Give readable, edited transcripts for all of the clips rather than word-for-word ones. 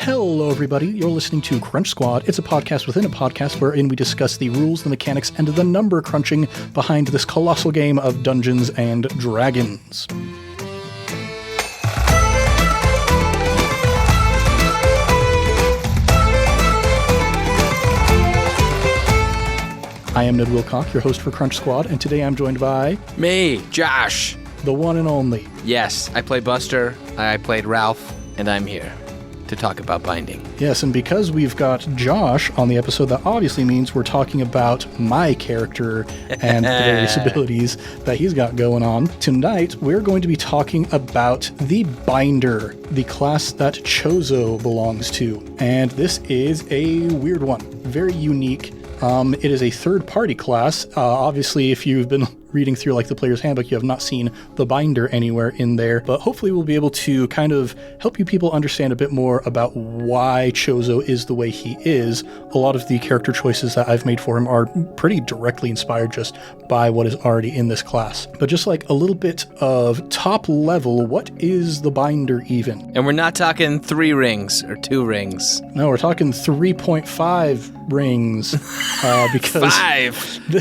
Hello, everybody. You're listening to Crunch Squad. It's a podcast within a podcast wherein we discuss the rules, the mechanics, and the number crunching behind this colossal game of Dungeons and Dragons. I am Ned Wilcock, your host for Crunch Squad, and today I'm joined by... Me, Josh. The one and only. Yes, I play Buster, I played Ralph, and I'm here to talk about binding. Yes, and because we've got Josh on the episode, that obviously means we're talking about my character and the various abilities that he's got going on. Tonight, we're going to be talking about the Binder, the class that Chozo belongs to. And this is a weird one, very unique. It is a third-party class. Obviously, if you've been reading through like the player's handbook, you have not seen the Binder anywhere in there, but hopefully we'll be able to kind of help you people understand a bit more about why Chozo is the way he is. A lot of the character choices that I've made for him are pretty directly inspired just by what is already in this class. But just like a little bit of top level, what is the Binder even? And we're not talking 3 rings or 2 rings. No, we're talking 3.5 rings. Because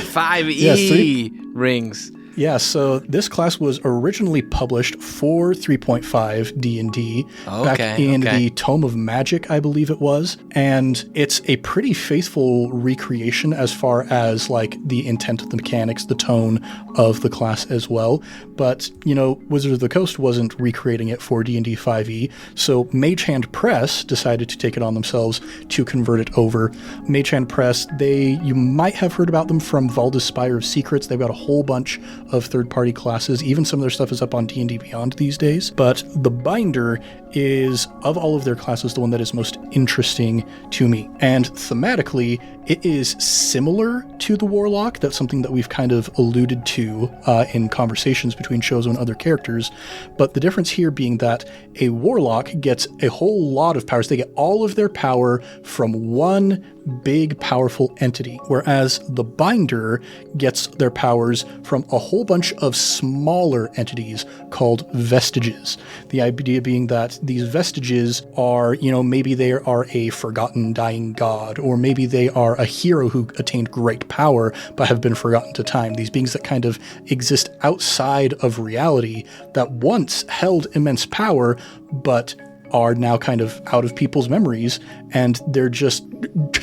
5 rings. Yeah, so this class was originally published for 3.5 D&D back in the Tome of Magic, I believe it was. And it's a pretty faithful recreation as far as like the intent of the mechanics, the tone of the class as well. But, you know, Wizards of the Coast wasn't recreating it for D&D 5e, so Mage Hand Press decided to take it on themselves to convert it over. Mage Hand Press, you might have heard about them from Valda's Spire of Secrets. They've got a whole bunch of third-party classes. Even some of their stuff is up on D&D Beyond these days. But the Binder is, of all of their classes, the one that is most interesting to me. And thematically, it is similar to the Warlock. That's something that we've kind of alluded to in conversations between Chozo and other characters. But the difference here being that a Warlock gets a whole lot of powers. They get all of their power from one big, powerful entity, whereas the Binder gets their powers from a whole bunch of smaller entities called vestiges. The idea being that these vestiges are, you know, maybe they are a forgotten dying god, or maybe they are a hero who attained great power but have been forgotten to time. These beings that kind of exist outside of reality that once held immense power, but are now kind of out of people's memories, and they're just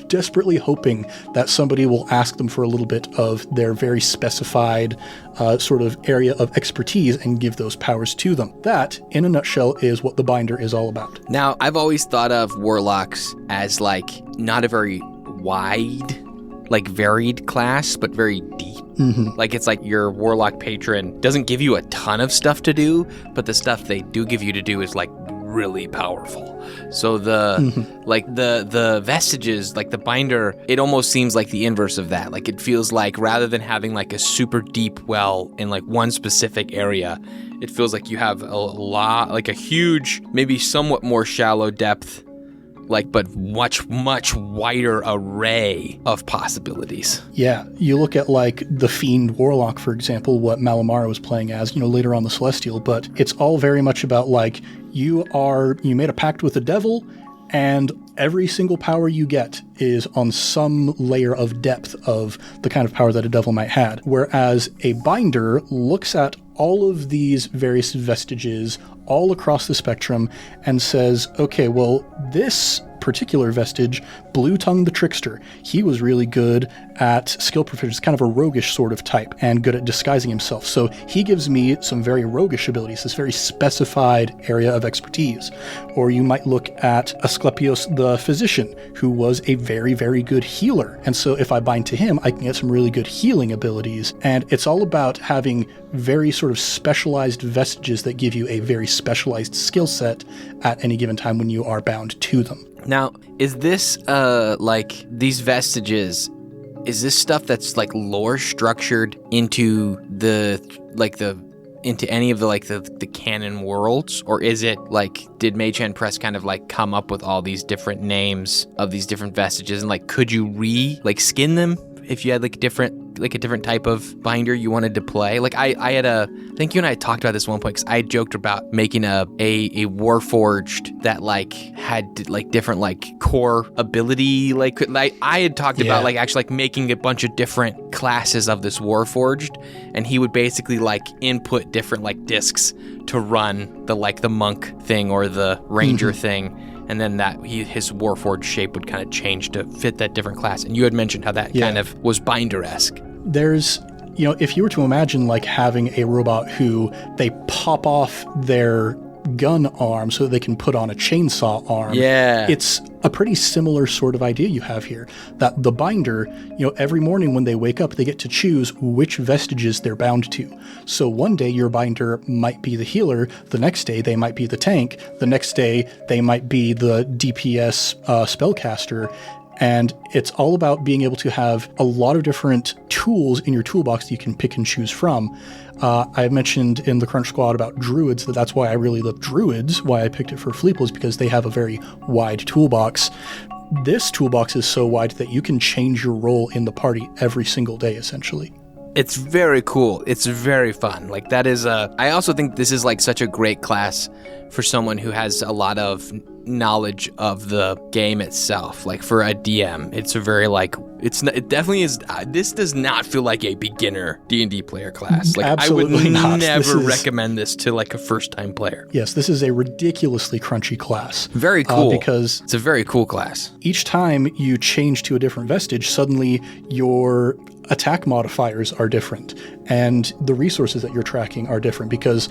desperately hoping that somebody will ask them for a little bit of their very specified sort of area of expertise and give those powers to them. That, in a nutshell, is what the Binder is all about. Now, I've always thought of Warlocks as like not a very wide, like varied class, but very deep. Mm-hmm. Like it's like your Warlock patron doesn't give you a ton of stuff to do, but the stuff they do give you to do is like really powerful. So the vestiges, like the Binder, it almost seems like the inverse of that. Like it feels like rather than having like a super deep well in like one specific area, it feels like you have a lot, like a huge, maybe somewhat more shallow depth, like, but much wider array of possibilities. Yeah, you look at like the Fiend Warlock, for example, what Malamara was playing as, you know, later on the Celestial, but it's all very much about like you made a pact with the devil, and every single power you get is on some layer of depth of the kind of power that a devil might have. Whereas a Binder looks at all of these various vestiges all across the spectrum and says, okay, well, this particular vestige, Blue Tongue the Trickster, he was really good at skill proficiency, kind of a roguish sort of type, and good at disguising himself. So he gives me some very roguish abilities, this very specified area of expertise. Or you might look at Asclepios the Physician, who was a very, very good healer. And so if I bind to him, I can get some really good healing abilities. And it's all about having very sort of specialized vestiges that give you a very specialized skill set at any given time when you are bound to them. Now, is this, like, these vestiges, is this stuff that's, like, lore structured into into any of the canon worlds? Or is it, like, did Mage Hand Press kind of, like, come up with all these different names of these different vestiges? And, like, could you skin them if you had, like, different like a different type of binder you wanted to play. Like I think you and I talked about this one point because I had joked about making a Warforged that like had like different like core ability. Like I had talked about like actually like making a bunch of different classes of this Warforged, and he would basically like input different like discs to run the monk thing or the ranger thing. And then his Warforged shape would kind of change to fit that different class. And you had mentioned how that kind of was binder-esque. There's, if you were to imagine like having a robot who they pop off their gun arm so that they can put on a chainsaw arm. Yeah. It's a pretty similar sort of idea you have here. That the binder, every morning when they wake up, they get to choose which vestiges they're bound to. So one day your binder might be the healer, the next day they might be the tank, the next day they might be the DPS spellcaster. And it's all about being able to have a lot of different tools in your toolbox that you can pick and choose from. I mentioned in the Crunch Squad about druids that's why I really love druids, why I picked it for Fleeple is because they have a very wide toolbox. This toolbox is so wide that you can change your role in the party every single day, essentially. It's very cool. It's very fun. Like that is I also think this is like such a great class for someone who has a lot of knowledge of the game itself. Like for a DM, it's a very like it definitely is. This does not feel like a beginner D&D player class. Like Absolutely I would not. never recommend this to like a first-time player. Yes, this is a ridiculously crunchy class. Very cool. Because it's a very cool class. Each time you change to a different vestige, suddenly your attack modifiers are different and the resources that you're tracking are different, because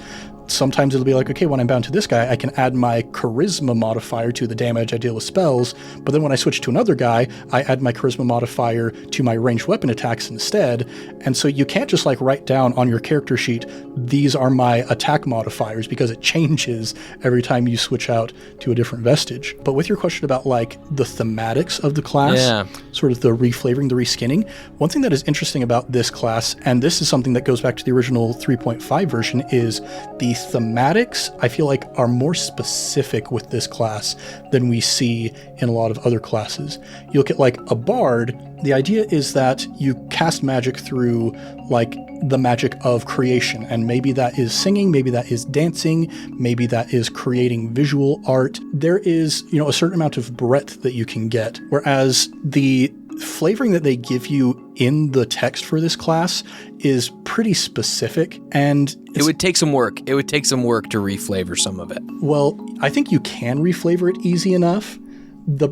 sometimes it'll be like, okay, when I'm bound to this guy, I can add my charisma modifier to the damage I deal with spells, but then when I switch to another guy, I add my charisma modifier to my ranged weapon attacks instead. And so you can't just like write down on your character sheet, these are my attack modifiers, because it changes every time you switch out to a different vestige. But with your question about like the thematics of the class, sort of the reflavoring, the reskinning, one thing that is interesting about this class, and this is something that goes back to the original 3.5 version, is the thematics, I feel like, are more specific with this class than we see in a lot of other classes. You look at like a bard, the idea is that you cast magic through like the magic of creation, and maybe that is singing, maybe that is dancing, maybe that is creating visual art. There is, a certain amount of breadth that you can get, whereas the flavoring that they give you in the text for this class is pretty specific, and it would take some work. It would take some work to reflavor some of it. Well, I think you can reflavor it easy enough. The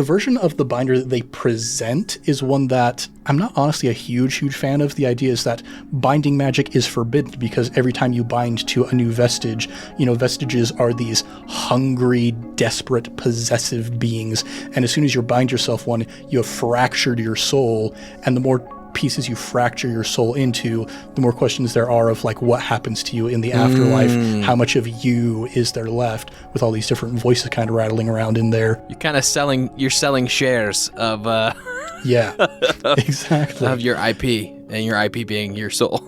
version of the binder that they present is one that I'm not honestly a huge fan of. The idea is that binding magic is forbidden because every time you bind to a new vestige, vestiges are these hungry, desperate, possessive beings. And as soon as you bind yourself one, you have fractured your soul. And the more pieces you fracture your soul into, the more questions there are of like what happens to you in the afterlife, how much of you is there left, with all these different voices kind of rattling around in there. You're selling shares of yeah, exactly, of your IP, and your IP being your soul.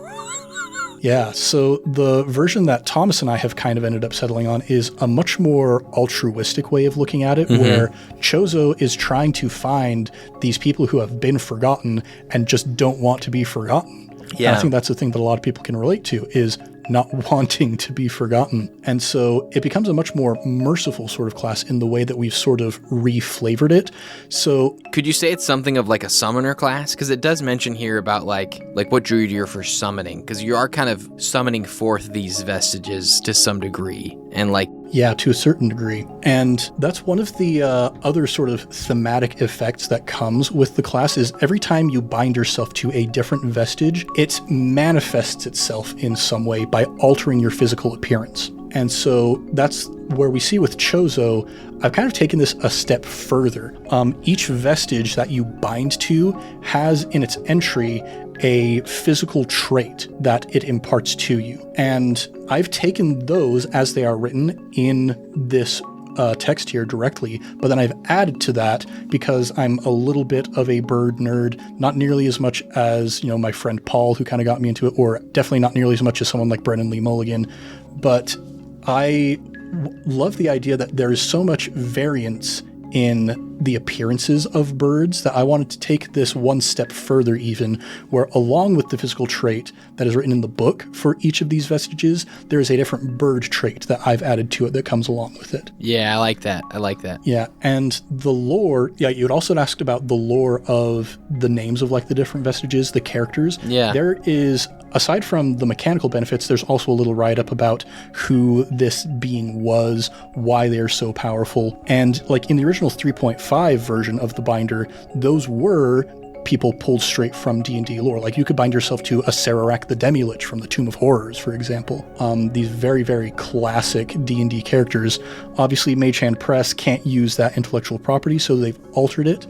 Yeah, so the version that Thomas and I have kind of ended up settling on is a much more altruistic way of looking at it, where Chozo is trying to find these people who have been forgotten and just don't want to be forgotten. Yeah. And I think that's the thing that a lot of people can relate to, is not wanting to be forgotten. And so it becomes a much more merciful sort of class in the way that we've sort of reflavored it. So could you say it's something of like a summoner class? Because it does mention here about like what druid you're for summoning, because you are kind of summoning forth these vestiges to some degree. And like, yeah, to a certain degree. And that's one of the other sort of thematic effects that comes with the class, is every time you bind yourself to a different vestige, it manifests itself in some way by altering your physical appearance. And so that's where we see with Chozo, I've kind of taken this a step further. Each vestige that you bind to has in its entry a physical trait that it imparts to you. And I've taken those as they are written in this text here directly, but then I've added to that because I'm a little bit of a bird nerd, not nearly as much as, my friend Paul, who kind of got me into it, or definitely not nearly as much as someone like Brennan Lee Mulligan. But I love the idea that there is so much variance in the appearances of birds that I wanted to take this one step further even, where along with the physical trait that is written in the book for each of these vestiges, there is a different bird trait that I've added to it that comes along with it. Yeah, I like that. Yeah, and the lore, you had also asked about the lore of the names of like the different vestiges, the characters. Yeah. There is, aside from the mechanical benefits, there's also a little write-up about who this being was, why they're so powerful. And like in the original 3.5 version of the binder, those were people pulled straight from D&D lore. Like you could bind yourself to a Sararak the Demilich from the Tomb of Horrors, for example. These very, very classic D&D characters. Obviously, Mage Hand Press can't use that intellectual property, so they've altered it.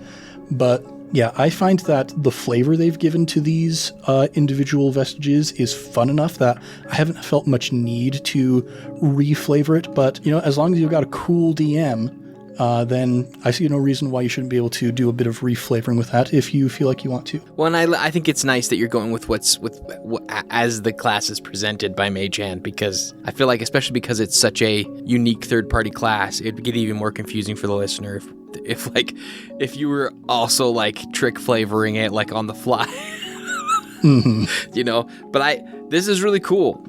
But yeah, I find that the flavor they've given to these individual vestiges is fun enough that I haven't felt much need to reflavor it. But, as long as you've got a cool DM, then I see no reason why you shouldn't be able to do a bit of reflavoring with that if you feel like you want to. Well, and I think it's nice that you're going with what as the class is presented by Mage Hand, because I feel like, especially because it's such a unique third-party class, it'd get even more confusing for the listener if you were also like trick flavoring it like on the fly. Mm-hmm. But this is really cool.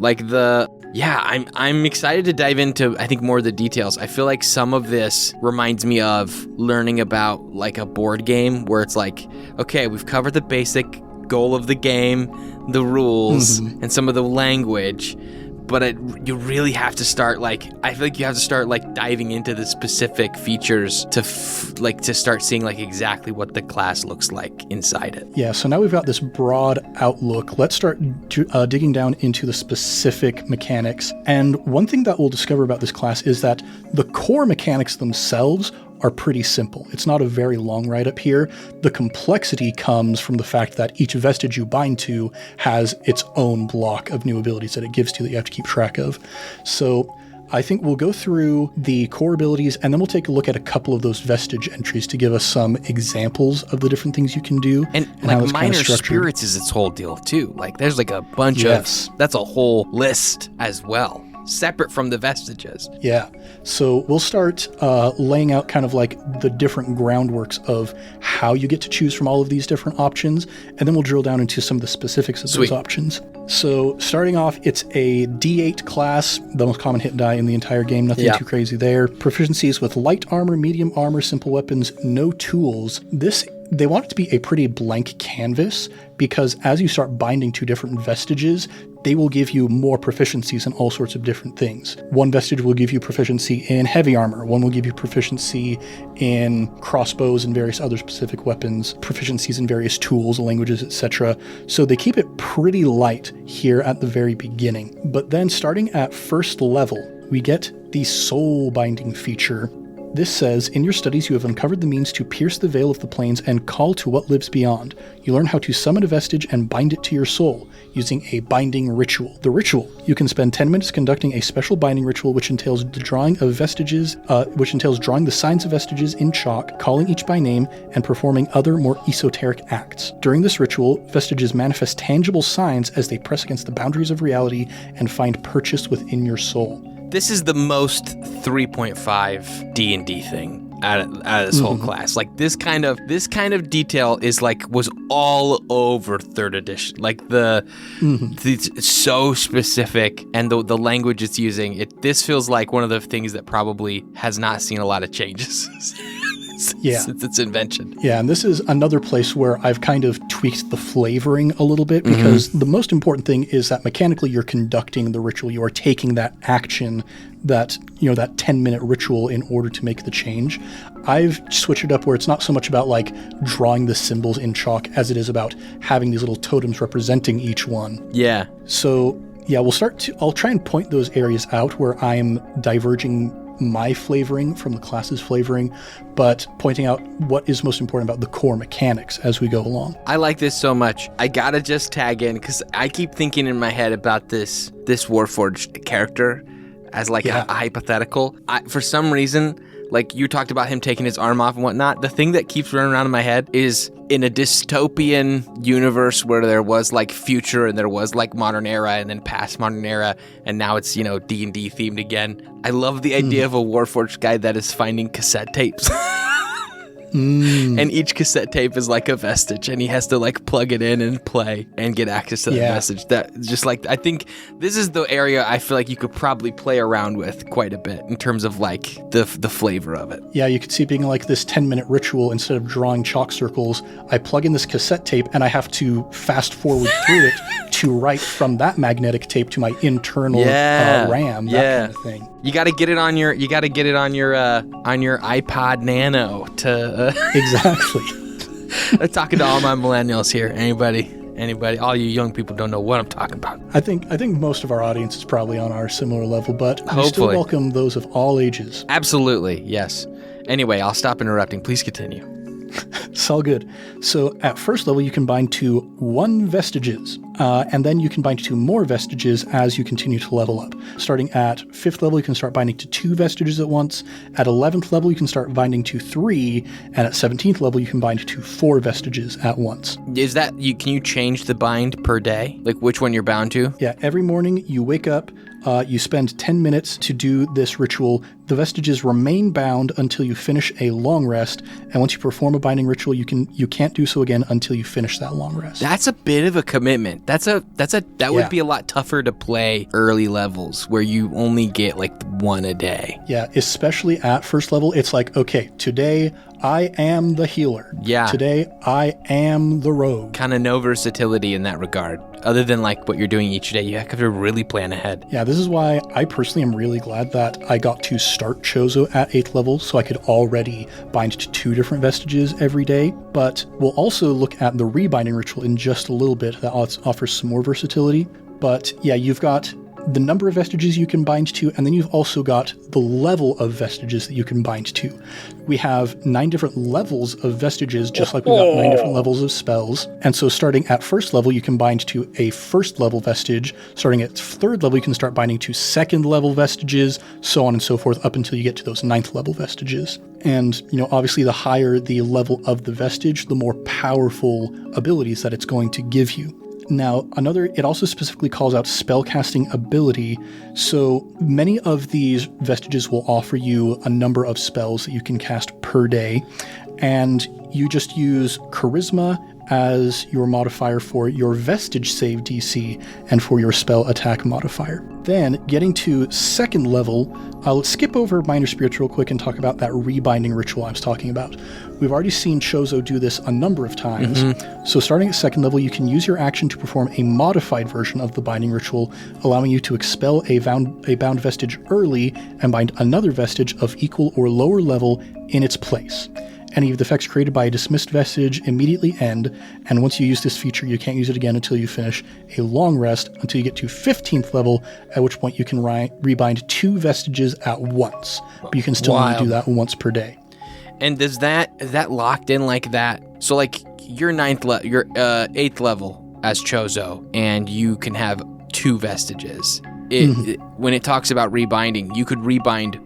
I'm excited to dive into, I think, more of the details. I feel like some of this reminds me of learning about like a board game where it's like, okay, we've covered the basic goal of the game, the rules, and some of the language. But you really have to start I feel like you have to start diving into the specific features to start seeing exactly what the class looks like inside it. Yeah, so now we've got this broad outlook. Let's start digging down into the specific mechanics. And one thing that we'll discover about this class is that the core mechanics themselves are pretty simple. It's not a very long write-up here. The complexity comes from the fact that each vestige you bind to has its own block of new abilities that it gives to you that you have to keep track of. So I think we'll go through the core abilities, and then we'll take a look at a couple of those vestige entries to give us some examples of the different things you can do. And how it's minor spirits is its whole deal too. There's a bunch of, that's a whole list as well, separate from the vestiges. Yeah. So we'll start laying out kind of the different groundworks of how you get to choose from all of these different options, and then we'll drill down into some of the specifics of those options. So starting off, it's a D8 class, the most common hit die in the entire game, nothing too crazy there. Proficiencies with light armor, medium armor, simple weapons, no tools. They want it to be a pretty blank canvas, because as you start binding to different vestiges, they will give you more proficiencies in all sorts of different things. One vestige will give you proficiency in heavy armor. One will give you proficiency in crossbows and various other specific weapons, proficiencies in various tools, languages, etc. So they keep it pretty light here at the very beginning. But then starting at first level, we get the soul binding feature. This says, in your studies you have uncovered the means to pierce the veil of the planes and call to what lives beyond. You learn how to summon a vestige and bind it to your soul, using a binding ritual. The ritual. You can spend 10 minutes conducting a special binding ritual which entails the drawing of vestiges, drawing the signs of vestiges in chalk, calling each by name, and performing other more esoteric acts. During this ritual, vestiges manifest tangible signs as they press against the boundaries of reality and find purchase within your soul. This is the most 3.5 D&D thing out of this whole class. This kind of detail is was all over 3rd edition. It's so specific, and the language it's using. This feels like one of the things that probably has not seen a lot of changes since its invention. Yeah, and this is another place where I've kind of tweaked the flavoring a little bit, because the most important thing is that mechanically you're conducting the ritual. You are taking that action, that 10-minute ritual in order to make the change. I've switched it up where it's not so much about drawing the symbols in chalk as it is about having these little totems representing each one. Yeah. So yeah, I'll try and point those areas out where I'm diverging my flavoring from the class's flavoring, but pointing out what is most important about the core mechanics as we go along. I like this so much. I gotta just tag in, because I keep thinking in my head about this Warforged character as a hypothetical. For some reason, you talked about him taking his arm off and whatnot. The thing that keeps running around in my head is in a dystopian universe where there was future and there was modern era and then past modern era, and now it's D&D themed again. I love the idea of a Warforged guy that is finding cassette tapes. And each cassette tape is like a vestige, and he has to like plug it in and play and get access to that vestige. That just like, I think this is the area I feel like you could probably play around with quite a bit in terms of like the flavor of it. Yeah, you could see it being like this 10-minute ritual. Instead of drawing chalk circles, I plug in this cassette tape and I have to fast forward through it to write from that magnetic tape to my internal RAM, that kind of thing. You got to get it on your iPod Nano to exactly. Talking to all my millennials here. Anybody, all you young people don't know what I'm talking about. I think most of our audience is probably on our similar level, but we still welcome those of all ages. Absolutely, yes. Anyway, I'll stop interrupting. Please continue. It's all good. So at first level, you can bind to 1 vestiges, and then you can bind to more vestiges as you continue to level up. Starting at 5th level, you can start binding to 2 vestiges at once. At 11th level, you can start binding to 3, and at 17th level, you can bind to 4 vestiges at once. Is that can you change the bind per day? Like which one you're bound to? Yeah, every morning you wake up, you spend 10 minutes to do this ritual. The vestiges remain bound until you finish a long rest, and once you perform a binding ritual, you can't do so again until you finish that long rest. That's a bit of a commitment. That would be a lot tougher to play early levels where you only get like 1 a day. Yeah, especially at first level, it's like, okay, today I am the healer. Yeah. Today I am the rogue. Kind of no versatility in that regard. Other than like what you're doing each day, you have to really plan ahead. Yeah, this is why I personally am really glad that I got to start Chozo at 8th level, so I could already bind to 2 different vestiges every day. But we'll also look at the rebinding ritual in just a little bit. That offers some more versatility. But yeah, you've got the number of vestiges you can bind to, and then you've also got the level of vestiges that you can bind to. We have 9 different levels of vestiges, just like we've got 9 different levels of spells. And so starting at 1st level, you can bind to a 1st level vestige. Starting at 3rd level, you can start binding to 2nd level vestiges, so on and so forth, up until you get to those 9th level vestiges. And, obviously the higher the level of the vestige, the more powerful abilities that it's going to give you. Now, it also specifically calls out spellcasting ability, so many of these vestiges will offer you a number of spells that you can cast per day, and you just use Charisma as your modifier for your vestige save DC and for your spell attack modifier. Then, getting to 2nd level, I'll skip over Minor Spirits real quick and talk about that rebinding ritual I was talking about. We've already seen Chozo do this a number of times. So starting at 2nd level, you can use your action to perform a modified version of the binding ritual, allowing you to expel a bound vestige early and bind another vestige of equal or lower level in its place. Any of the effects created by a dismissed vestige immediately end, and once you use this feature, you can't use it again until you finish a long rest until you get to 15th level, at which point you can rebind 2 vestiges at once. But you can still only do that once per day. And is that locked in like that? So like you're 8th level as Chozo, and you can have 2 vestiges. When it talks about rebinding, you could rebind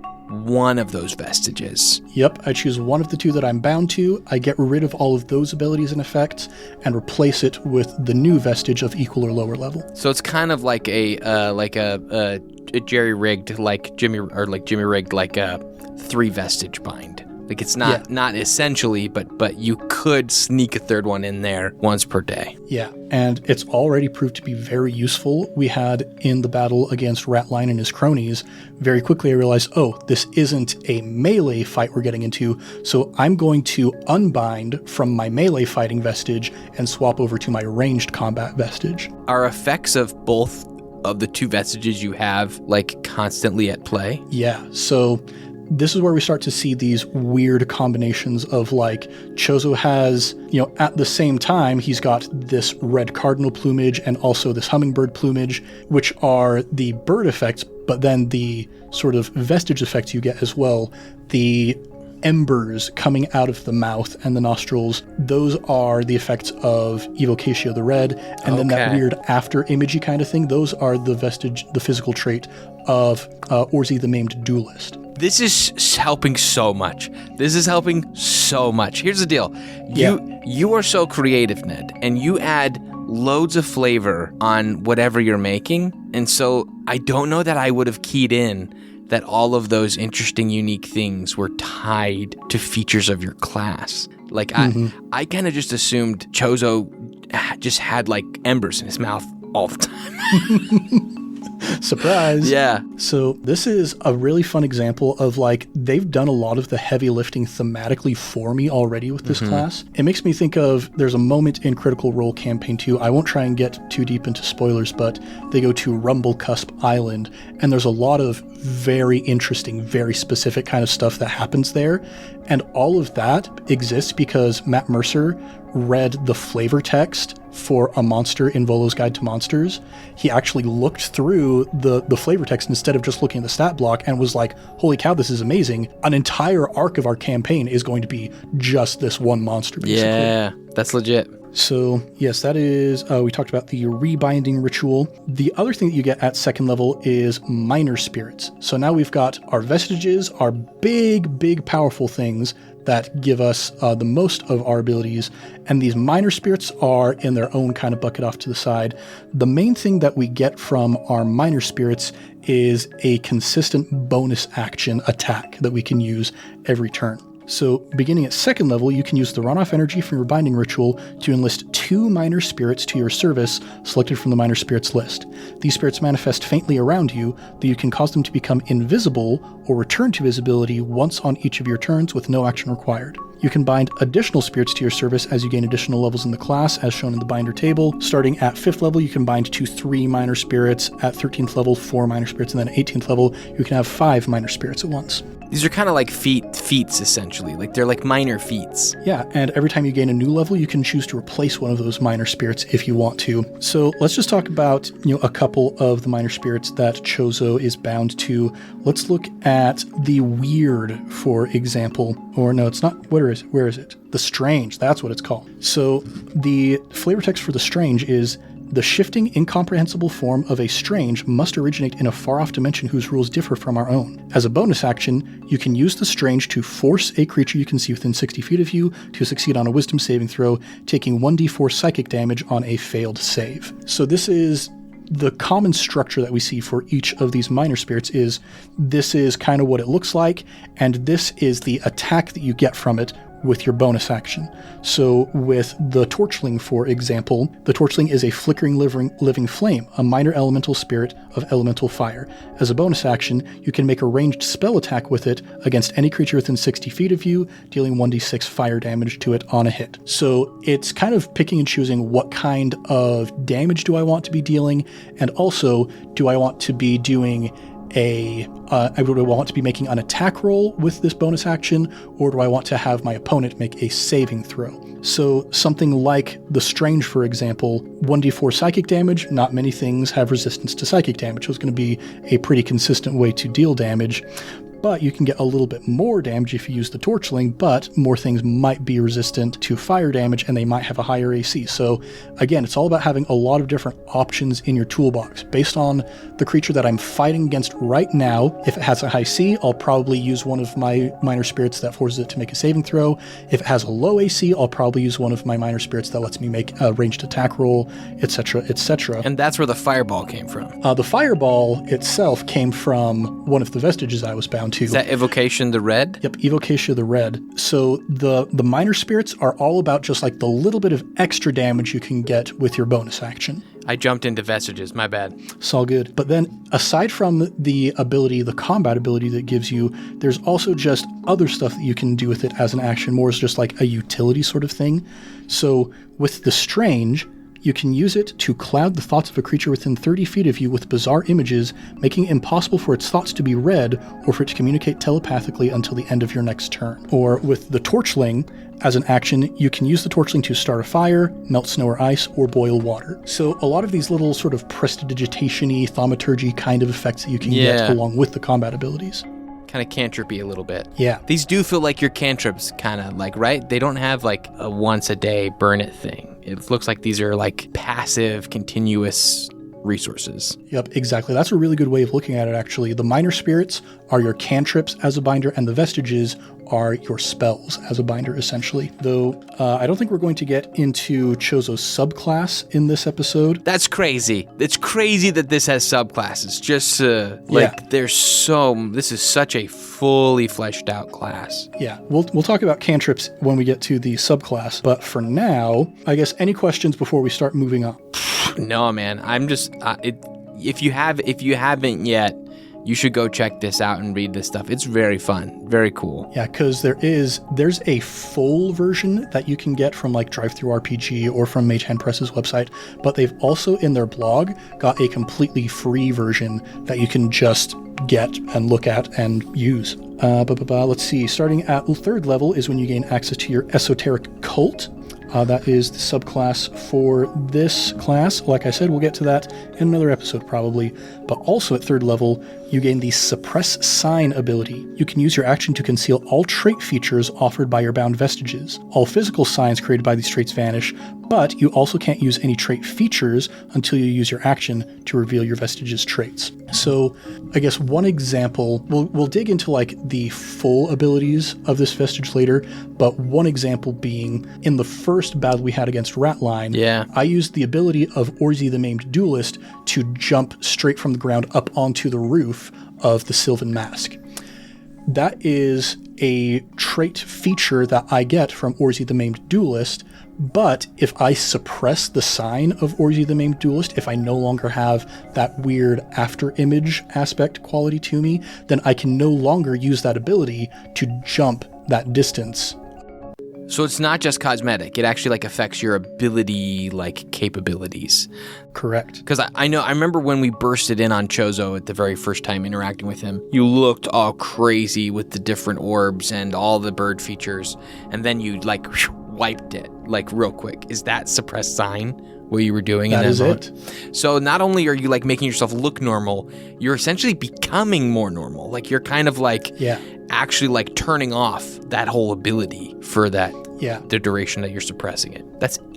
1 of those vestiges. Yep, I choose 1 of the 2 that I'm bound to. I get rid of all of those abilities and effects and replace it with the new vestige of equal or lower level. So it's kind of like a jerry rigged, like Jimmy rigged, like a 3 vestige bind. Like it's not essentially, but you could sneak a 3rd one in there once per day. Yeah, and it's already proved to be very useful. We had in the battle against Ratline and his cronies, very quickly I realized, this isn't a melee fight we're getting into, so I'm going to unbind from my melee fighting vestige and swap over to my ranged combat vestige. Are effects of both of the 2 vestiges you have like constantly at play? Yeah, so this is where we start to see these weird combinations of like Chozo has, at the same time, he's got this red cardinal plumage and also this hummingbird plumage, which are the bird effects, but then the sort of vestige effects you get as well, the embers coming out of the mouth and the nostrils, those are the effects of Evocatio the Red, and then that weird after imagey kind of thing, those are the physical trait of Orzi the Maimed Duelist. This is helping so much. Here's the deal. You are so creative, Ned, and you add loads of flavor on whatever you're making, and so I don't know that I would have keyed in that all of those interesting, unique things were tied to features of your class. Like, I kind of just assumed Chozo just had, like, embers in his mouth all the time. Surprise. Yeah. So this is a really fun example of, like, they've done a lot of the heavy lifting thematically for me already with this class. It makes me think of, there's a moment in Critical Role Campaign 2, I won't try and get too deep into spoilers, but they go to Rumble Cusp Island, and there's a lot of very interesting, very specific kind of stuff that happens there. And all of that exists because Matt Mercer read the flavor text for a monster in Volo's Guide to Monsters. He actually looked through the flavor text instead of just looking at the stat block and was like, holy cow, this is amazing. An entire arc of our campaign is going to be just this one monster, basically. Yeah, that's legit. So yes, that is, we talked about the rebinding ritual. The other thing that you get at second level is minor spirits. So now we've got our vestiges, our big, powerful things that give us the most of our abilities. And these minor spirits are in their own kind of bucket off to the side. The main thing that we get from our minor spirits is a consistent bonus action attack that we can use every turn. So beginning at second level, you can use the runoff energy from your binding ritual to enlist 2 minor spirits to your service selected from the minor spirits list. These spirits manifest faintly around you, though you can cause them to become invisible or return to visibility once on each of your turns with no action required. You can bind additional spirits to your service as you gain additional levels in the class, as shown in the binder table. Starting at 5th level, you can bind to 3 minor spirits. At 13th level, 4 minor spirits. And then at 18th level, you can have 5 minor spirits at once. These are kind of like feats, essentially. Like, they're like minor feats. Yeah, and every time you gain a new level, you can choose to replace one of those minor spirits if you want to. So let's just talk about, a couple of the minor spirits that Chozo is bound to. Let's look at the weird, for example. Or no, it's not. Where is it? The strange. That's what it's called. So the flavor text for the strange is, the shifting, incomprehensible form of a strange must originate in a far-off dimension whose rules differ from our own. As a bonus action, you can use the strange to force a creature you can see within 60 feet of you to succeed on a wisdom saving throw, taking 1d4 psychic damage on a failed save. So this is the common structure that we see for each of these minor spirits. Is this is kind of what it looks like, and this is the attack that you get from it with your bonus action. So with the Torchling, for example, the Torchling is a flickering living flame, a minor elemental spirit of elemental fire. As a bonus action, you can make a ranged spell attack with it against any creature within 60 feet of you, dealing 1d6 fire damage to it on a hit. So it's kind of picking and choosing what kind of damage do I want to be dealing, and also do I want to be doing do I want to be making an attack roll with this bonus action, or do I want to have my opponent make a saving throw? So something like the Strange, for example, 1d4 psychic damage, not many things have resistance to psychic damage, so it's going to be a pretty consistent way to deal damage. But you can get a little bit more damage if you use the Torchling, but more things might be resistant to fire damage and they might have a higher AC. So again, it's all about having a lot of different options in your toolbox. Based on the creature that I'm fighting against right now, if it has a high C, I'll probably use one of my minor spirits that forces it to make a saving throw. If it has a low AC, I'll probably use one of my minor spirits that lets me make a ranged attack roll, etc., etc. And that's where the fireball came from. The fireball itself came from one of the vestiges I was bound to. Is that Evocation the Red? Yep, Evocation the Red. So the minor spirits are all about just like the little bit of extra damage you can get with your bonus action. I jumped into vestiges, my bad. It's all good. But then aside from the ability, the combat ability that gives you, there's also just other stuff that you can do with it as an action, more as just like a utility sort of thing. So with the Strange, you can use it to cloud the thoughts of a creature within 30 feet of you with bizarre images, making it impossible for its thoughts to be read or for it to communicate telepathically until the end of your next turn. Or with the Torchling, as an action, you can use the Torchling to start a fire, melt snow or ice, or boil water. So a lot of these little sort of prestidigitation-y, thaumaturgy kind of effects that you can get along with the combat abilities. Kind of cantripy a little bit. Yeah. These do feel like your cantrips, kind of like, right? They don't have like a once a day burn it thing. It looks like these are like passive, continuous resources. Yep, exactly. That's a really good way of looking at it, actually. The minor spirits are your cantrips as a binder, and the vestiges are your spells as a binder, essentially. Though I don't think we're going to get into Chozo's subclass in this episode. That's crazy. It's crazy that this has subclasses. Just this is such a fully fleshed out class. Yeah, we'll talk about cantrips when we get to the subclass. But for now, I guess any questions before we start moving on? No, man. I'm just if you haven't yet, you should go check this out and read this stuff. It's very fun, very cool. Yeah, because there's a full version that you can get from like DriveThruRPG or from Mage Hand Press's website, but they've also in their blog got a completely free version that you can just get and look at and use. Let's see. Starting at 3rd level is when you gain access to your esoteric cult. That is the subclass for this class. Like I said, we'll get to that in another episode probably. But also at 3rd level, you gain the Suppress Sign ability. You can use your action to conceal all trait features offered by your bound vestiges. All physical signs created by these traits vanish, but you also can't use any trait features until you use your action to reveal your vestiges traits. So I guess one example, we'll dig into like the full abilities of this vestige later, but one example being in the first battle we had against Ratline, I used the ability of Orzi the Maimed Duelist to jump straight from the ground up onto the roof of the Sylvan Mask. That is a trait feature that I get from Orzi the Maimed Duelist, but if I suppress the sign of Orzi the Maimed Duelist, if I no longer have that weird after image aspect quality to me, then I can no longer use that ability to jump that distance. So it's not just cosmetic. It actually like affects your ability, like capabilities. Correct. Because I remember when we bursted in on Chozo at the very first time interacting with him, you looked all crazy with the different orbs and all the bird features, and then you like wiped it like real quick. Is that suppressed sign what you were doing? That is it. So not only are you like making yourself look normal, you're essentially becoming more normal. Like you're kind of like actually like turning off that whole ability for that the duration that you're suppressing it.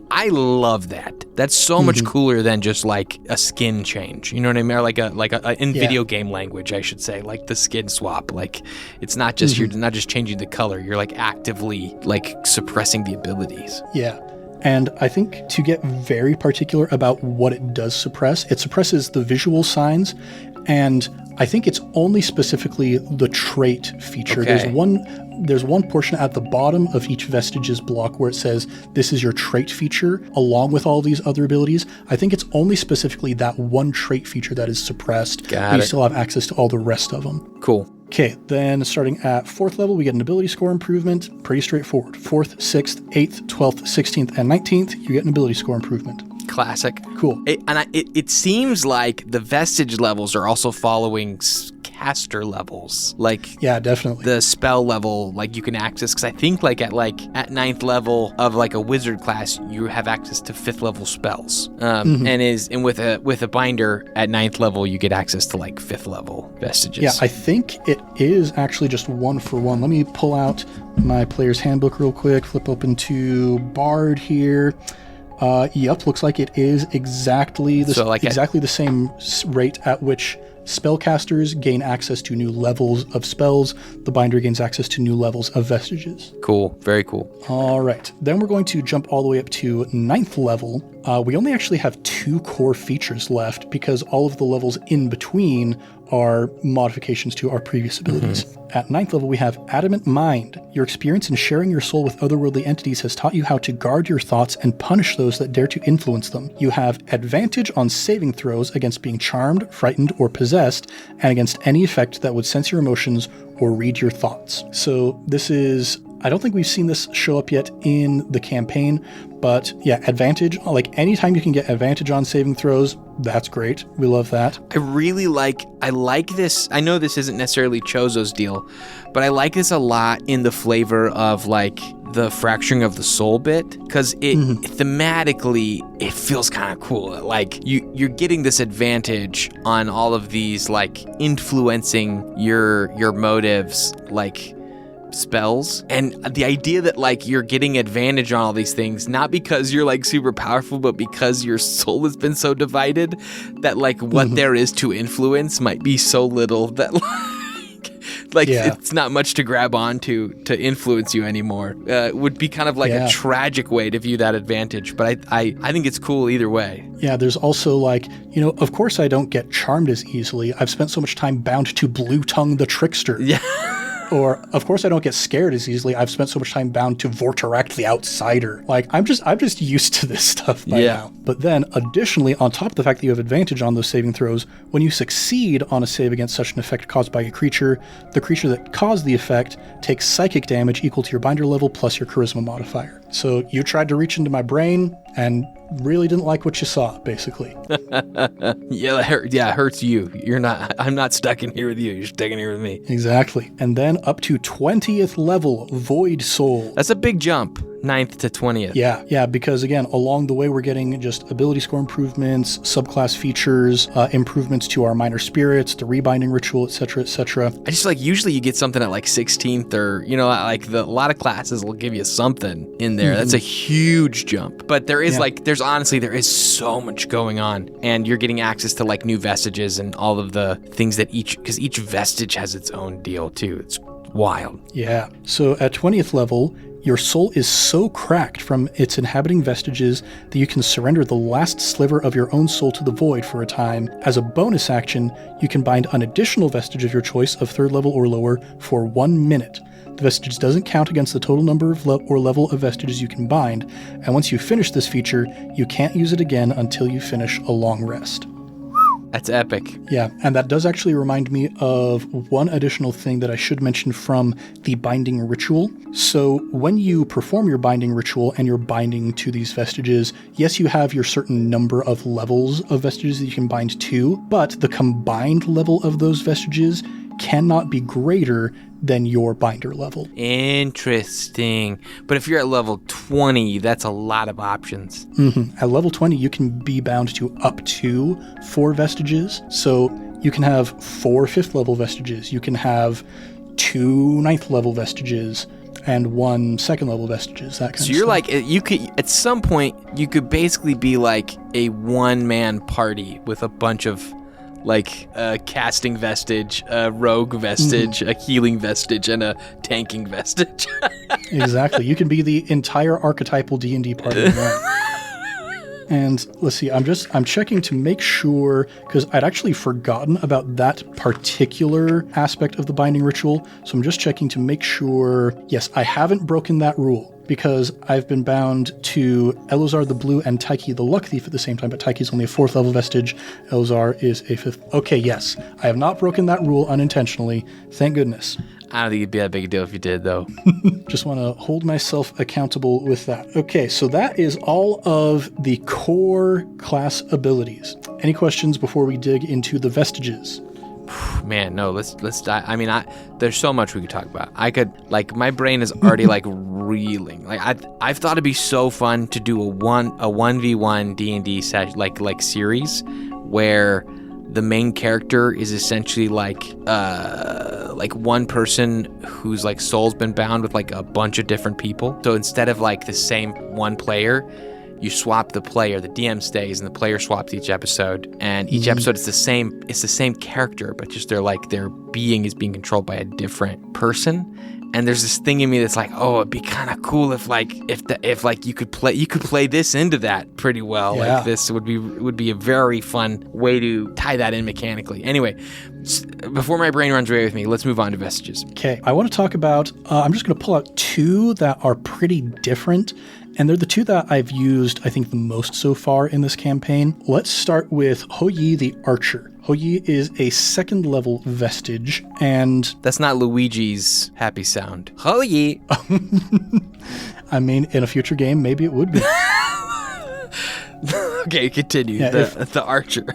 I love that. That's so much cooler than just like a skin change. You know what I mean? Or like a in video game language, I should say, like the skin swap. Like it's not just you're not just changing the color. You're like actively like suppressing the abilities. Yeah. And I think to get very particular about what it does suppress, it suppresses the visual signs, and I think it's only specifically the trait feature. Okay. There's one portion at the bottom of each vestiges block where it says this is your trait feature along with all these other abilities. I think it's only specifically that one trait feature that is suppressed. But you still have access to all the rest of them. Cool. Okay, then starting at 4th level, we get an ability score improvement. Pretty straightforward. 4th, 6th, 8th, 12th, 16th, and 19th, you get an ability score improvement. Classic. Cool. It seems like the vestige levels are also following caster levels. Like, yeah, definitely. The spell level, like you can access, because I think like at 9th level of like a wizard class, you have access to 5th level spells. And with a binder at 9th level, you get access to like 5th level vestiges. Yeah, I think it is actually just 1-for-1. Let me pull out my player's handbook real quick, flip open to Bard here. Yep, looks like it is exactly the same rate at which spellcasters gain access to new levels of spells. The binder gains access to new levels of vestiges. Cool. Very cool. All right. Then we're going to jump all the way up to 9th level. We only actually have 2 core features left because all of the levels in between are modifications to our previous abilities. At 9th level, we have Adamant Mind. Your experience in sharing your soul with otherworldly entities has taught you how to guard your thoughts and punish those that dare to influence them. You have advantage on saving throws against being charmed, frightened, or possessed, and against any effect that would sense your emotions or read your thoughts. So this is... I don't think we've seen this show up yet in the campaign, but yeah, advantage, like anytime you can get advantage on saving throws, that's great. We love that. I like this. I know this isn't necessarily Chozo's deal, but I like this a lot in the flavor of like the fracturing of the soul bit, because it thematically, it feels kind of cool. Like you're getting this advantage on all of these, like influencing your motives, like spells. And the idea that like you're getting advantage on all these things, not because you're like super powerful, but because your soul has been so divided that like what there is to influence might be so little that it's not much to grab onto to influence you anymore. Would be kind of like a tragic way to view that advantage. But I think it's cool either way. Yeah, there's also like, of course I don't get charmed as easily. I've spent so much time bound to Blue Tongue the Trickster. Yeah. Or, of course, I don't get scared as easily. I've spent so much time bound to Vorteract the Outsider. Like, I'm just used to this stuff by now. But then, additionally, on top of the fact that you have advantage on those saving throws, when you succeed on a save against such an effect caused by a creature, the creature that caused the effect takes psychic damage equal to your binder level plus your charisma modifier. So you tried to reach into my brain and really didn't like what you saw, basically. It hurts you. I'm not stuck in here with you. You're stuck in here with me. Exactly. And then up to 20th level, Void Soul. That's a big jump. 9th to 20th. Yeah, because again, along the way, we're getting just ability score improvements, subclass features, improvements to our minor spirits, the rebinding ritual, etc., etc. I just like, usually you get something at like 16th or, like a lot of classes will give you something in there. That's a huge jump. But there is there is so much going on, and you're getting access to like new vestiges and all of the things that because each vestige has its own deal too. It's wild. Yeah. So at 20th level, your soul is so cracked from its inhabiting vestiges that you can surrender the last sliver of your own soul to the void for a time. As a bonus action, you can bind an additional vestige of your choice of 3rd level or lower for 1 minute. The vestige doesn't count against the total number of or level of vestiges you can bind, and once you finish this feature, you can't use it again until you finish a long rest. That's epic. Yeah, and that does actually remind me of one additional thing that I should mention from the binding ritual. So when you perform your binding ritual and you're binding to these vestiges, yes, you have your certain number of levels of vestiges that you can bind to, but the combined level of those vestiges cannot be greater than your binder level. Interesting. But if you're at level 20, that's a lot of options. At level 20, you can be bound to up to 4 vestiges. So you can have 4 5th level vestiges. You can have 2 9th level vestiges and 1 2nd level vestiges, that kind of stuff. So you're like, you could, at some point, you could basically be like a one-man party with a bunch of like a casting vestige, a rogue vestige, a healing vestige, and a tanking vestige. Exactly. You can be the entire archetypal D&D party in one. And let's see, I'm checking to make sure, because I'd actually forgotten about that particular aspect of the binding ritual. So I'm just checking to make sure, yes, I haven't broken that rule, because I've been bound to Elozar the Blue and Taiki the Luck Thief at the same time, but Taiki's only a 4th level vestige. Elozar is a 5th. Okay, yes. I have not broken that rule unintentionally. Thank goodness. I don't think it'd be that big a deal if you did, though. Just want to hold myself accountable with that. Okay, so that is all of the core class abilities. Any questions before we dig into the vestiges? Man, no, let's dive. I mean, there's so much we could talk about. I could, like, my brain is already like reeling. Like, I've thought it'd be so fun to do a 1v1 D&D like series where the main character is essentially like one person whose like soul's been bound with like a bunch of different people. So instead of like the same one player, you swap the player, the DM stays, and the player swaps each episode. And each episode is the same character, but just their being is being controlled by a different person. And there's this thing in me that's like, oh, it'd be kind of cool if you could play this into that pretty well. Yeah. Like this would be a very fun way to tie that in mechanically. Anyway, before my brain runs away with me, let's move on to vestiges. Okay, I want to talk about. I'm just going to pull out 2 that are pretty different. And they're the 2 that I've used, I think, the most so far in this campaign. Let's start with Hoyi the Archer. Hoyi is a 2nd level vestige, and... That's not Luigi's happy sound. Hoyi! I mean, in a future game, maybe it would be. Okay, continue. Yeah, the Archer.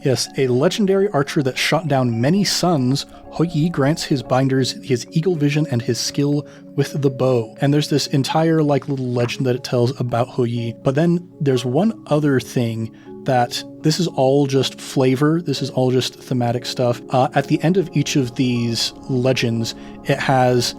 Yes, a legendary archer that shot down many suns, Hoyi grants his binders his eagle vision and his skill with the bow. And there's this entire little legend that it tells about Hoyi. But then there's one other thing that this is all just flavor. This is all just thematic stuff. At the end of each of these legends, it has, in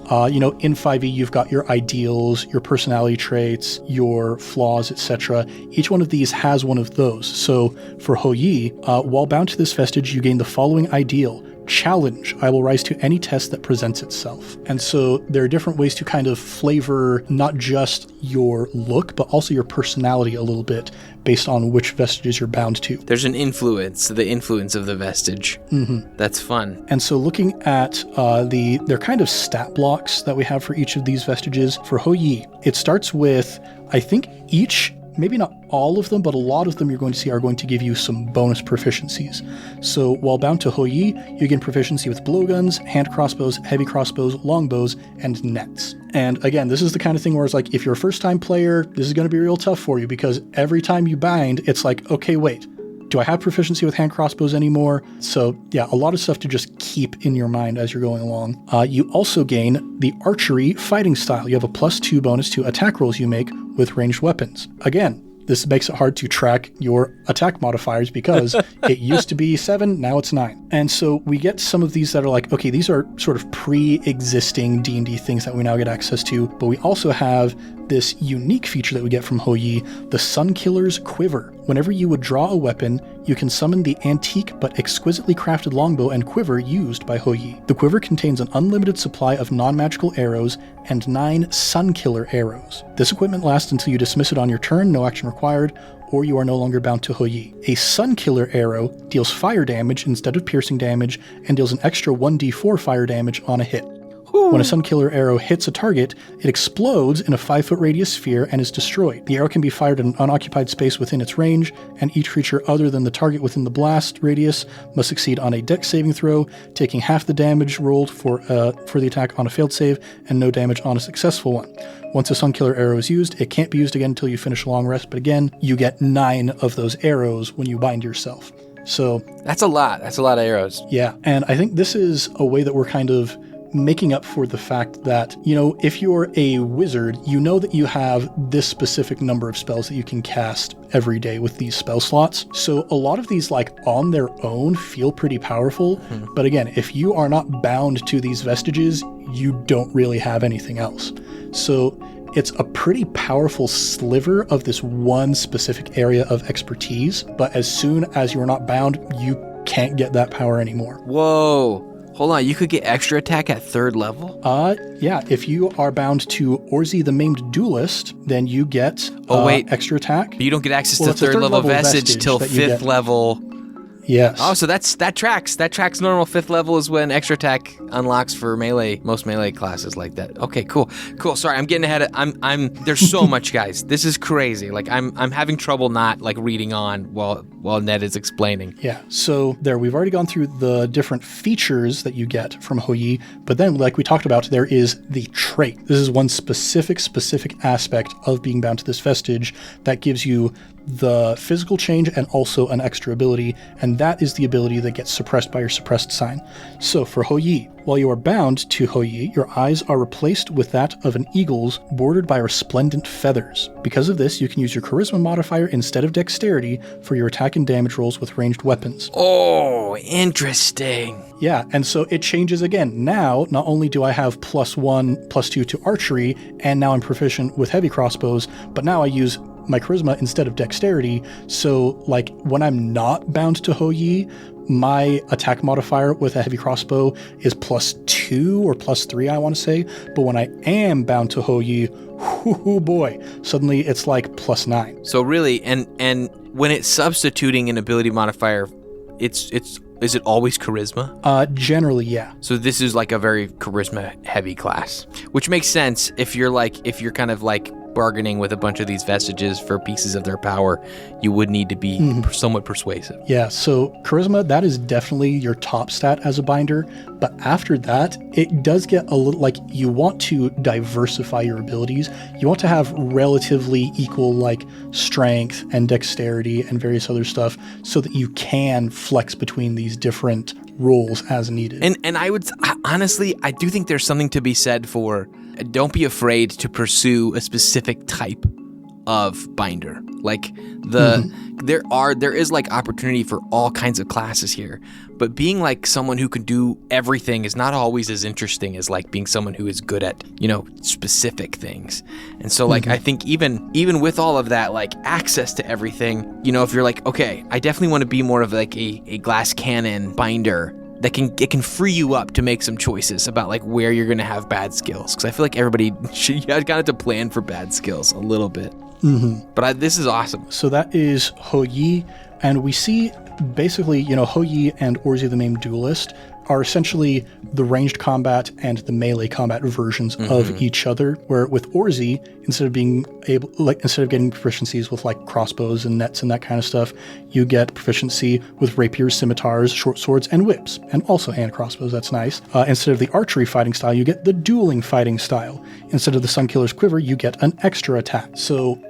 5e, you've got your ideals, your personality traits, your flaws, etc. Each one of these has one of those. So for Hou Yi, while bound to this vestige, you gain the following ideal. Challenge, I will rise to any test that presents itself. And so there are different ways to kind of flavor not just your look, but also your personality a little bit based on which vestiges you're bound to. There's an influence, the influence of the vestige. Mm-hmm. That's fun. And so looking at they're kind of stat blocks that we have for each of these vestiges. For Hou Yi, it starts with, I think each, maybe not all of them, but a lot of them you're going to see are going to give you some bonus proficiencies. So while bound to Hou Yi, you gain proficiency with blowguns, hand crossbows, heavy crossbows, longbows, and nets. And again, this is the kind of thing where it's like, if you're a first-time player, this is going to be real tough for you, because every time you bind, it's like, okay, wait, do I have proficiency with hand crossbows anymore? So yeah, a lot of stuff to just keep in your mind as you're going along. You also gain the archery fighting style. You have a +2 bonus to attack rolls you make with ranged weapons. Again, this makes it hard to track your attack modifiers because it used to be 7, now it's 9. And so we get some of these that are like, okay, these are sort of pre-existing D&D things that we now get access to, but we also have this unique feature that we get from Hou Yi, the Sunkiller's Quiver. Whenever you would draw a weapon, you can summon the antique but exquisitely crafted longbow and quiver used by Hou Yi. The quiver contains an unlimited supply of non-magical arrows and 9 Sunkiller arrows. This equipment lasts until you dismiss it on your turn, no action required, or you are no longer bound to Hou Yi. A Sunkiller arrow deals fire damage instead of piercing damage and deals an extra 1d4 fire damage on a hit. When a Sunkiller arrow hits a target, it explodes in a 5-foot radius sphere and is destroyed. The arrow can be fired in an unoccupied space within its range, and each creature other than the target within the blast radius must succeed on a dex saving throw, taking half the damage rolled for the attack on a failed save, and no damage on a successful one. Once a Sunkiller arrow is used, it can't be used again until you finish a long rest, but again, you get 9 of those arrows when you bind yourself. So that's a lot. That's a lot of arrows. Yeah, and I think this is a way that we're kind of making up for the fact that, if you're a wizard, you know that you have this specific number of spells that you can cast every day with these spell slots. So a lot of these, on their own, feel pretty powerful. But again, if you are not bound to these vestiges, you don't really have anything else. So it's a pretty powerful sliver of this one specific area of expertise. But as soon as you're not bound, you can't get that power anymore. Whoa. Hold on, you could get extra attack at 3rd level? Yeah, if you are bound to Orzi the Maimed Duelist, then you get extra attack. But you don't get access to 3rd level vestige till 5th level. Yes. Oh, so that tracks. That tracks normal. 5th level is when extra attack unlocks for most melee classes like that. Okay, cool. Sorry, I'm getting ahead of. There's so much, guys. This is crazy. I'm having trouble not reading on while Ned is explaining. Yeah. So we've already gone through the different features that you get from Hou Yi, but then like we talked about, there is the trait. This is one specific aspect of being bound to this vestige that gives you the physical change and also an extra ability, and that is the ability that gets suppressed by your suppressed sign. So for Hou Yi, while you are bound to Hou Yi, your eyes are replaced with that of an eagle's, bordered by resplendent feathers. Because of this, you can use your charisma modifier instead of dexterity for your attack and damage rolls with ranged weapons. Oh, interesting. Yeah, and so it changes again. Now, not only do I have +1, +2 to archery, and now I'm proficient with heavy crossbows, but now I use my charisma instead of dexterity. So when I'm not bound to Hou Yi, my attack modifier with a heavy crossbow is +2 or +3, I want to say. But when I am bound to Hou Yi, oh boy, suddenly it's +9. So really, and when it's substituting an ability modifier, is it always charisma? Generally, yeah. So this is a very charisma heavy class, which makes sense if you're kind of bargaining with a bunch of these vestiges for pieces of their power. You would need to be somewhat persuasive. Yeah, so charisma, that is definitely your top stat as a binder, but after that, it does get a little you want to diversify your abilities. You want to have relatively equal strength and dexterity and various other stuff so that you can flex between these different roles as needed. And I would honestly, I do think there's something to be said for don't be afraid to pursue a specific type of binder. Like there is like opportunity for all kinds of classes here, but being like someone who can do everything is not always as interesting as like being someone who is good at, specific things. And so like I think even with all of that, like access to everything, if you're like, okay, I definitely want to be more of like a glass cannon binder, it can free you up to make some choices about like where you're going to have bad skills. Because I feel like everybody got to plan for bad skills a little bit. But this is awesome. So that is Ho Yi, and we see basically, Ho Yi and Orzi the Maimed Duelist are essentially the ranged combat and the melee combat versions of each other, where with Orzi, instead of getting proficiencies with like crossbows and nets and that kind of stuff, you get proficiency with rapiers, scimitars, short swords, and whips, and also hand crossbows. That's nice. Instead of the archery fighting style, you get the dueling fighting style. Instead of the Sunkiller's quiver, you get an extra attack. So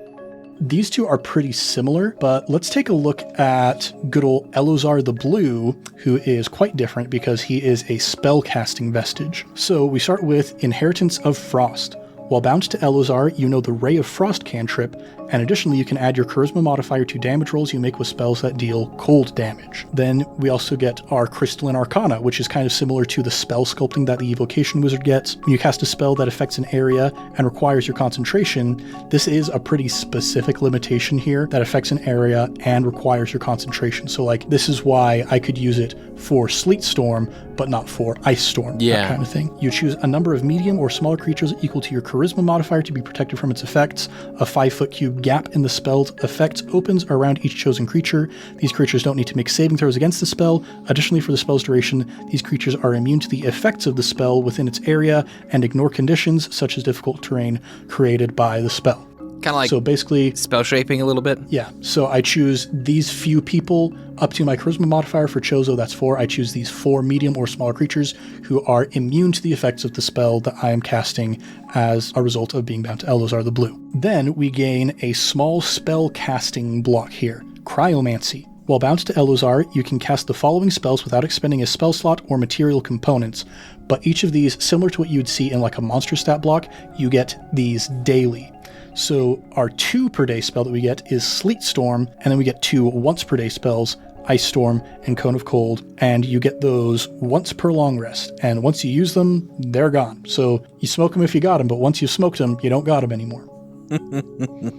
these two are pretty similar, but let's take a look at good old Elozar the Blue, who is quite different because he is a spellcasting vestige. So we start with Inheritance of Frost. While bound to Elozar, you know the Ray of Frost cantrip, and additionally you can add your charisma modifier to damage rolls you make with spells that deal cold damage. Then we also get our Crystalline Arcana, which is kind of similar to the spell sculpting that the Evocation Wizard gets. When you cast a spell that affects an area and requires your concentration, this is a pretty specific limitation here that affects an area and requires your concentration. So like, this is why I could use it for Sleet Storm, but not for Ice Storm, that kind of thing. You choose a number of medium or smaller creatures equal to your charisma modifier to be protected from its effects. A 5-foot cube gap in the spell's effects opens around each chosen creature. These creatures don't need to make saving throws against the spell. Additionally, for the spell's duration, these creatures are immune to the effects of the spell within its area and ignore conditions such as difficult terrain created by the spell. Kind of like so basically spell shaping a little bit. Yeah. So I choose these few people up to my charisma modifier for Chozo. That's 4. I choose these 4 medium or smaller creatures who are immune to the effects of the spell that I am casting as a result of being bound to Elozar the Blue. Then we gain a small spell casting block here, Cryomancy. While bound to Elozar, you can cast the following spells without expending a spell slot or material components, but each of these, similar to what you would see in like a monster stat block, you get these daily. So our 2 per day spell that we get is Sleet Storm, and then we get 2 once per day spells, Ice Storm and Cone of Cold, and you get those once per long rest. And once you use them, they're gone. So you smoke them if you got them, but once you've smoked them, you don't got them anymore.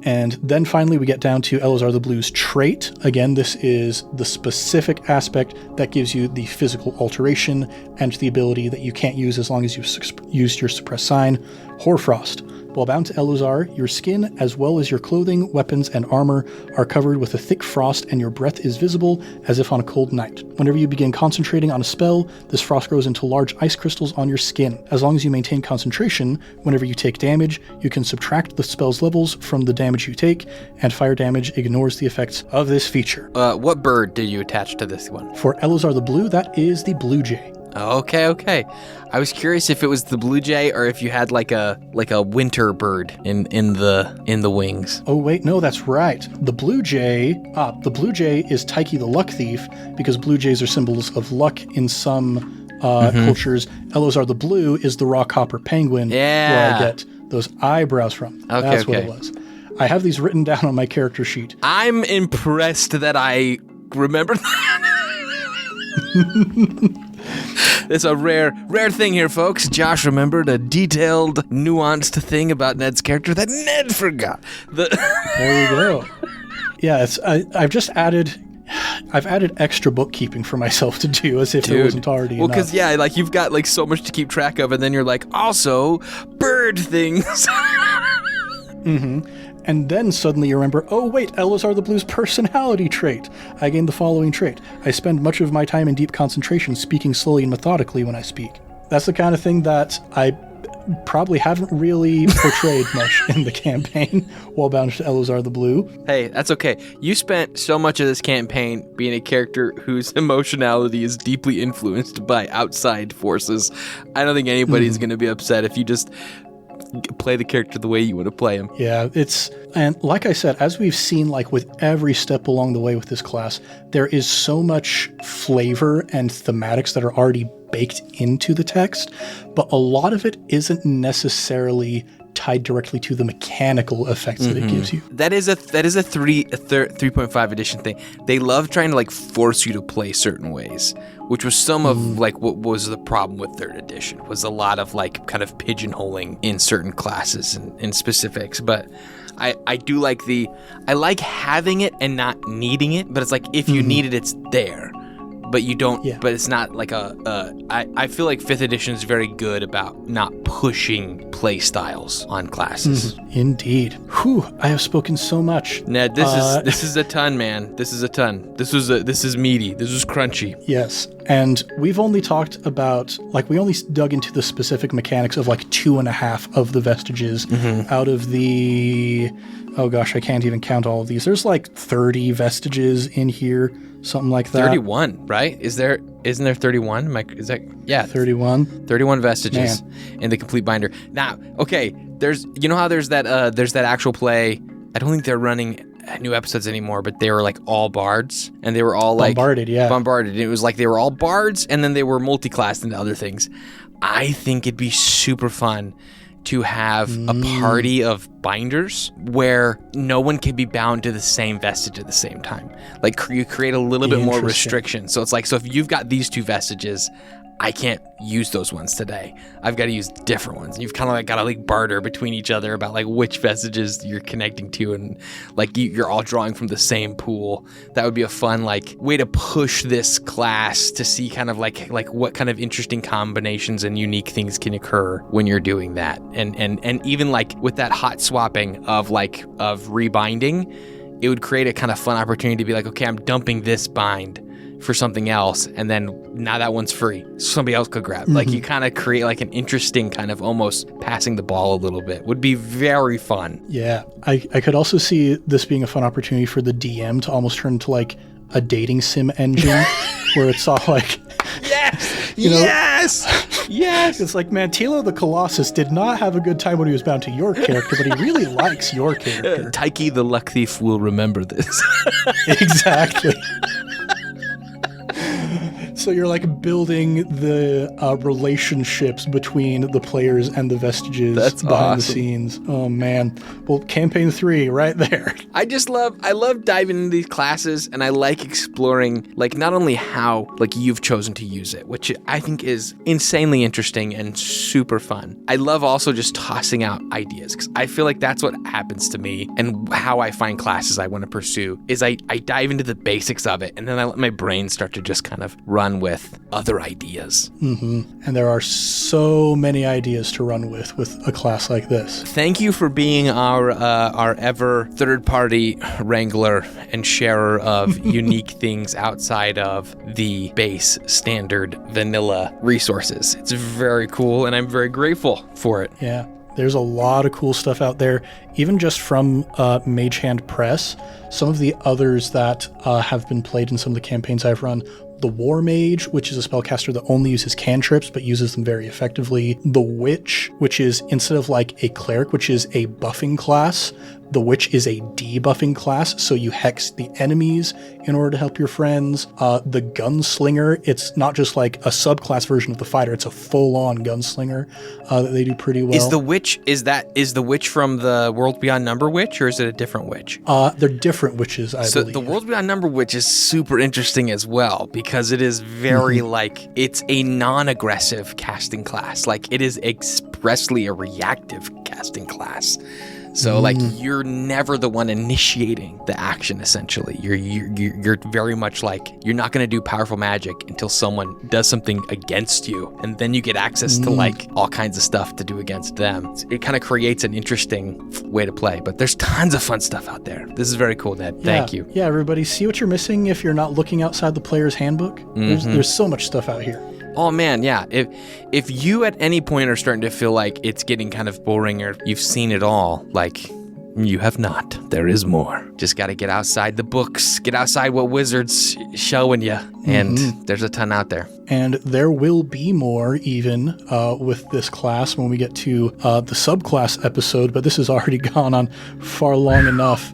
And then finally we get down to Elozar the Blue's trait. Again, this is the specific aspect that gives you the physical alteration and the ability that you can't use as long as you've used your suppress sign, Hoarfrost. While bound to Elozar, your skin, as well as your clothing, weapons, and armor, are covered with a thick frost, and your breath is visible as if on a cold night. Whenever you begin concentrating on a spell, this frost grows into large ice crystals on your skin. As long as you maintain concentration, whenever you take damage, you can subtract the spell's levels from the damage you take, and fire damage ignores the effects of this feature. What bird did you attach to this one? For Elozar the Blue, that is the Blue Jay. Okay. I was curious if it was the blue jay or if you had like a winter bird in the wings. Oh wait, no, that's right. The blue jay is Taiki the Luck Thief, because blue jays are symbols of luck in some cultures. Elozar the Blue is the raw copper penguin, where I get those eyebrows from. That's what it was. I have these written down on my character sheet. I'm impressed that I remember that. It's a rare thing here, folks. Josh remembered a detailed, nuanced thing about Ned's character that Ned forgot. There you go. Yeah, I've added extra bookkeeping for myself to do, as if it wasn't already enough. Well, because, like, you've got, like, so much to keep track of, and then you're like, also, bird things. And then suddenly you remember, oh wait, Elozar the Blue's personality trait. I gained the following trait. I spend much of my time in deep concentration, speaking slowly and methodically when I speak. That's the kind of thing that I probably haven't really portrayed much in the campaign while bound to Elozar the Blue. Hey, that's okay. You spent so much of this campaign being a character whose emotionality is deeply influenced by outside forces. I don't think anybody's going to be upset if you just play the character the way you want to play him. Yeah, and like I said, as we've seen, like with every step along the way with this class, there is so much flavor and thematics that are already baked into the text, but a lot of it isn't necessarily tied directly to the mechanical effects that it gives you. That is a 3.5 edition thing. They love trying to like force you to play certain ways, which was some of like what was the problem with 3rd edition, was a lot of like kind of pigeonholing in certain classes and in specifics. But I do like I like having it and not needing it, but it's like if you need it, it's there. But you don't, but it's not like I feel like 5th edition is very good about not pushing play styles on classes. Indeed. Whew, I have spoken so much. Ned, this is a ton, man. This is a ton. This is meaty. This is crunchy. Yes. And we've only talked about, like, we only dug into the specific mechanics of like 2.5 of the vestiges out of the, oh gosh, I can't even count all of these. There's like 30 vestiges in here. Something like that. 31, right? Isn't there 31? Is that 31? 31 vestiges in the complete binder. Now, okay, there's that actual play. I don't think they're running new episodes anymore, but they were like all bards, and they were all like bombarded. It was like they were all bards, and then they were multi-classed into other things. I think it'd be super fun to have a party of binders where no one can be bound to the same vestige at the same time. Like you create a little bit more restriction. So it's like, so if you've got these 2 vestiges, I can't use those ones today. I've got to use different ones. You've kind of like got to like barter between each other about like which vestiges you're connecting to, and like you're all drawing from the same pool. That would be a fun like way to push this class to see kind of like what kind of interesting combinations and unique things can occur when you're doing that. And even like with that hot swapping of rebinding, it would create a kind of fun opportunity to be like, okay, I'm dumping this bind for something else, and then now that one's free, somebody else could grab. Like you kind of create like an interesting kind of almost passing the ball a little bit. Would be very fun. Yeah, I could also see this being a fun opportunity for the DM to almost turn into like a dating sim engine where it's all like, yes. It's like, man, Tilo the Colossus did not have a good time when he was bound to your character, but he really likes your character. Taiki the Luck Thief will remember this. Exactly. So you're like building the relationships between the players and the vestiges behind the scenes. Oh man. Well, campaign 3 right there. I love diving into these classes, and I like exploring like not only how like you've chosen to use it, which I think is insanely interesting and super fun. I love also just tossing out ideas, because I feel like that's what happens to me, and how I find classes I want to pursue is I dive into the basics of it, and then I let my brain start to just kind of run with other ideas. And there are so many ideas to run with a class like this. Thank you for being our ever third-party wrangler and sharer of unique things outside of the base standard vanilla resources. It's very cool, and I'm very grateful for it. Yeah. There's a lot of cool stuff out there, even just from Mage Hand Press. Some of the others that have been played in some of the campaigns I've run, the War Mage, which is a spellcaster that only uses cantrips but uses them very effectively. The Witch, which is, instead of like a cleric, which is a buffing class, the Witch is a debuffing class, so you hex the enemies in order to help your friends. The Gunslinger, it's not just like a subclass version of the fighter, it's a full-on gunslinger that they do pretty well. Is the Witch from the World Beyond Number Witch, or is it a different witch? They're different witches, I believe. So the World Beyond Number Witch is super interesting as well, because it is very like, it's a non-aggressive casting class. Like, it is expressly a reactive casting class. So like you're never the one initiating the action. Essentially, you're very much like, you're not going to do powerful magic until someone does something against you, and then you get access to like all kinds of stuff to do against them. It kind of creates an interesting way to play. But there's tons of fun stuff out there. This is very cool, Ned. Thank you. Yeah, everybody, see what you're missing if you're not looking outside the player's handbook. There's so much stuff out here. Oh man, yeah. If you at any point are starting to feel like it's getting kind of boring, or you've seen it all, like, you have not. There is more. Just got to get outside the books, get outside what Wizards showing you, and there's a ton out there. And there will be more even with this class when we get to the subclass episode, but this has already gone on far long enough.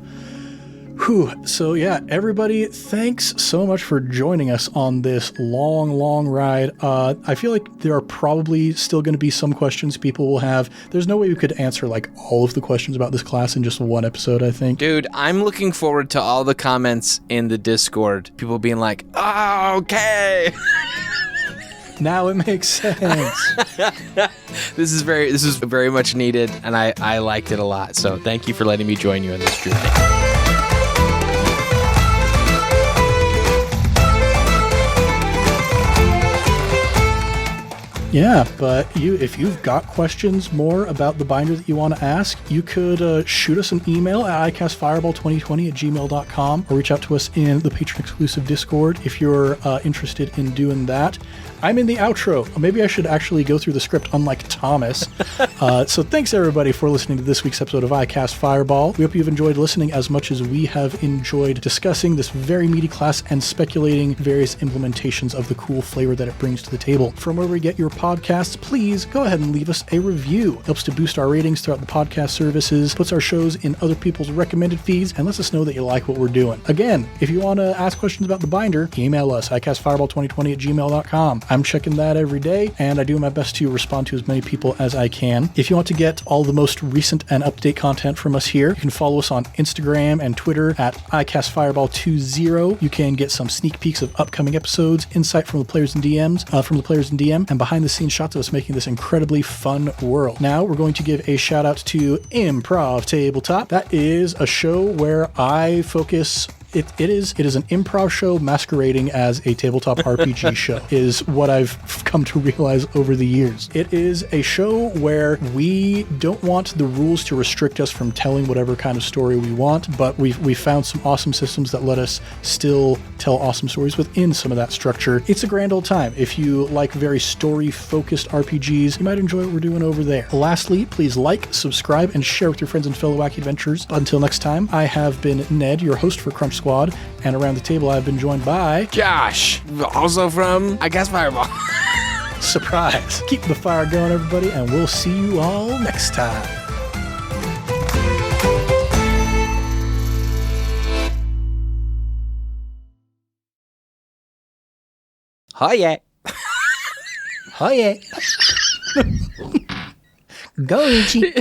Whew. So yeah, everybody, thanks so much for joining us on this long ride. I feel like there are probably still going to be some questions people will have. There's no way we could answer like all of the questions about this class in just one episode, I think. Dude, I'm looking forward to all the comments in the Discord. People being like, oh, okay. Now it makes sense. This is very much needed, and I liked it a lot. So thank you for letting me join you on this journey. Yeah, but if you've got questions more about the binder that you want to ask, you could shoot us an email at icastfireball2020@gmail.com or reach out to us in the patron-exclusive Discord if you're interested in doing that. I'm in the outro. Maybe I should actually go through the script unlike Thomas. So thanks, everybody, for listening to this week's episode of iCast Fireball. We hope you've enjoyed listening as much as we have enjoyed discussing this very meaty class and speculating various implementations of the cool flavor that it brings to the table. From where we get your podcasts, please go ahead and leave us a review. It helps to boost our ratings throughout the podcast services, puts our shows in other people's recommended feeds, and lets us know that you like what we're doing. Again, if you want to ask questions about the binder, email us, icastfireball2020@gmail.com. I'm checking that every day, and I do my best to respond to as many people as I can. If you want to get all the most recent and update content from us here, you can follow us on Instagram and Twitter at icastfireball20. You can get some sneak peeks of upcoming episodes, insight from the players and DMs, and behind the scenes shots of us making this incredibly fun world. Now we're going to give a shout out to Improv Tabletop. That is a show where I focus. It is an improv show masquerading as a tabletop RPG show, is what I've come to realize over the years. It is a show where we don't want the rules to restrict us from telling whatever kind of story we want, but we found some awesome systems that let us still tell awesome stories within some of that structure. It's a grand old time. If you like very story-focused RPGs, you might enjoy what we're doing over there. Lastly, please like, subscribe, and share with your friends and fellow wacky adventurers. Until next time, I have been Ned, your host for Crunch Squad, and around the table I've been joined by Josh, also from iCast Fireball. Surprise. Keep the fire going, everybody, and we'll see you all next time. Oh yeah. Oh yeah. Go, Ichi.